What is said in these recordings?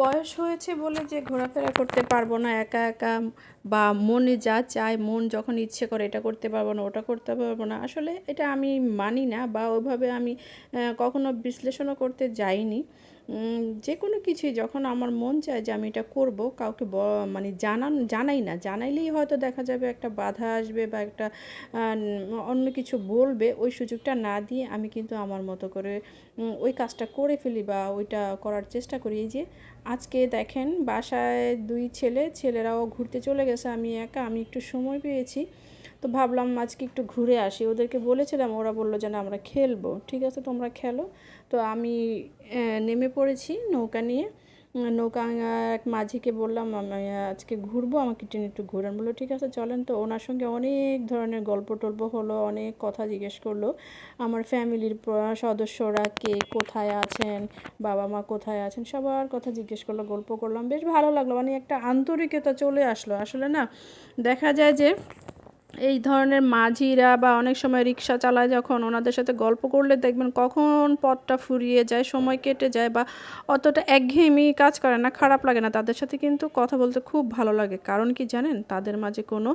বয়স হয়েছে বলে যে ঘোরাফেরা করতে পারবো না একা একা, বা মনে যা চায়, মন যখন ইচ্ছে করে এটা করতে পারবো না ওটা করতে পারবো না, আসলে এটা আমি মানি না, বা ওইভাবে আমি কখনো বিশ্লেষণও করতে যাইনি। যে কোনো কিছুই যখন আমার মন চায় যে আমি এটা করব, কাউকে মানে জানাই না, জানাইলেই হয়তো দেখা যাবে একটা বাধা আসবে বা একটা অন্য কিছু বলবে, ওই সুযোগটা না দিয়ে আমি কিন্তু আমার মতো করে ওই কাজটা করে ফেলি বা ওইটা করার চেষ্টা করি। এই যে আজকে দেখেন বাসায় দুই ছেলেরাও ঘুরতে চলে গেছে, আমি একা, আমি একটু সময় পেয়েছি, তো ভাবলাম আজকে একটু ঘুরে আসি। ওদেরকে বলেছিলাম, ওরা বললো যে না আমরা খেলবো, ঠিক আছে তোমরা খেলো। তো আমি নেমে পড়েছি নৌকা নিয়ে। নৌকা এক মাঝিকে বললাম আমি আজকে ঘুরবো, আমাকে টেনে একটু ঘুরান, বললো ঠিক আছে চলেন। তো ওনার সঙ্গে অনেক ধরনের গল্প টল্প হলো, অনেক কথা জিজ্ঞেস করলো আমার ফ্যামিলির সদস্যরা কে কোথায় আছেন, বাবা মা কোথায় আছেন, সবার কথা জিজ্ঞেস করলো, গল্প করলাম, বেশ ভালো লাগলো, মানে একটা আন্তরিকতা চলে আসলো। আসলে না, দেখা যায় যে এই ধরনের মাঝিরা বা অনেক সময় রিক্সা চালায়, যখন ওনাদের সাথে গল্প করলে দেখবেন কখন পথটা ফুরিয়ে যায়, সময় কেটে যায়, বা অতটা একঘেয়েমি কাজ করে না, খারাপ লাগে না, তাদের সাথে কিন্তু কথা বলতে খুব ভালো লাগে। কারণ কি জানেন, তাদের মাঝে কোনো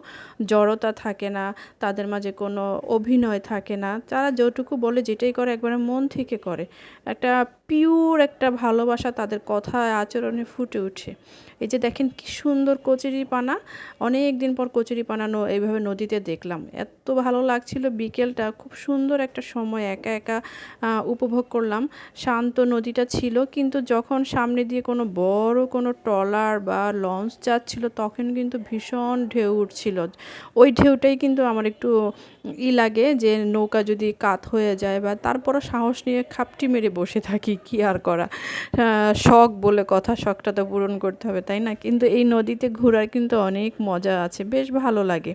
জড়তা থাকে না, তাদের মাঝে কোনো অভিনয় থাকে না, তারা যেটুকু বলে যেটাই করে একবারে মন থেকে করে, একটা পিওর একটা ভালোবাসা তাদের কথায় আচরণে ফুটে ওঠে। এই যে দেখেন কি সুন্দর কচুরিপানা, অনেক দিন পর কচুরিপানা এইভাবে নদীতে দেখলাম, এত ভালো লাগছিল। বিকেলটা খুব সুন্দর একটা সময় একা একা উপভোগ করলাম। শান্ত নদীটা ছিল, কিন্তু যখন সামনে দিয়ে কোনো বড় কোনো ট্রলার বা লঞ্চ যাচ্ছিল তখন কিন্তু ভীষণ ঢেউ উঠছিল। ওই ঢেউটাই কিন্তু আমার একটু লাগে যে নৌকা যদি কাত হয়ে যায়, বা তারপরও সাহস নিয়ে খাপটি মেরে বসে থাকি, কি আর করা, শখ বলে কথা, শখটা তো পূরণ করতে হবে তাই না। কিন্তু এই নদীতে ঘোরার কিন্তু অনেক মজা আছে, বেশ ভালো লাগে।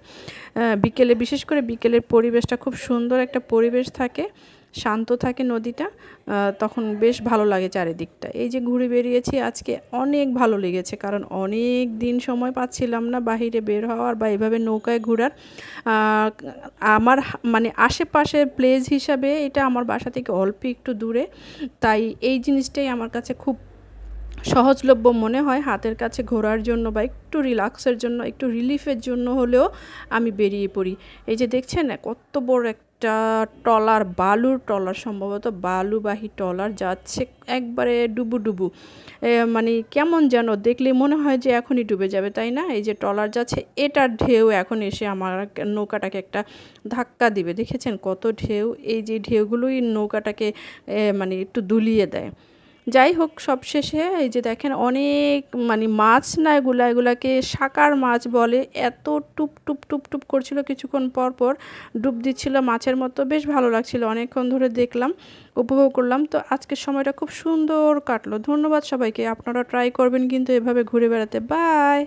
বিকেলে, বিশেষ করে বিকেলের পরিবেশটা খুব সুন্দর একটা পরিবেশ থাকে, শান্ত থাকে নদীটা, তখন বেশ ভালো লাগে চারিদিকটা। এই যে ঘুরে বেরিয়েছি আজকে, অনেক ভালো লেগেছে, কারণ অনেক দিন সময় পাচ্ছিলাম না বাহিরে বের হওয়ার বা এভাবে নৌকায় ঘোরার। আমার মানে আশেপাশে প্লেস হিসাবে এটা আমার বাসা থেকে অল্প একটু দূরে, তাই এই জিনিসটাই আমার কাছে খুব সহজলভ্য মনে হয় হাতের কাছে ঘোরার জন্য, বা একটু রিল্যাক্সের জন্য, একটু রিলিফের জন্য হলেও আমি বেরিয়ে পড়ি। এই যে দেখছেন কত বড় একটা ট্রলার, বালুর ট্রলার, সম্ভবত বালুবাহী ট্রলার যাচ্ছে একবারে ডুবু ডুবু, মানে কেমন যেন দেখলে মনে হয় যে এখনই ডুবে যাবে তাই না। এই যে ট্রলার যাচ্ছে, এটার ঢেউ এখন এসে আমার নৌকাটাকে একটা ধাক্কা দিবে, দেখেছেন কত ঢেউ, এই যে ঢেউগুলোই নৌকাটাকে মানে একটু দুলিয়ে দেয়। যাই হোক, সবশেষে এই যে দেখেন অনেক মানে মাছ না, এগুলাকে শাকার মাছ বলে, এত টুপ টুপ টুপ টুপ করছিল, কিছুক্ষণ পর পর ডুব দিচ্ছিল মাছের মতো, বেশ ভালো লাগছিল, অনেকক্ষণ ধরে দেখলাম, উপভোগ করলাম। তো আজকের সময়টা খুব সুন্দর কাটলো। ধন্যবাদ সবাইকে, আপনারা ট্রাই করবেন কিন্তু এভাবে ঘুরে বেড়াতে। বাই।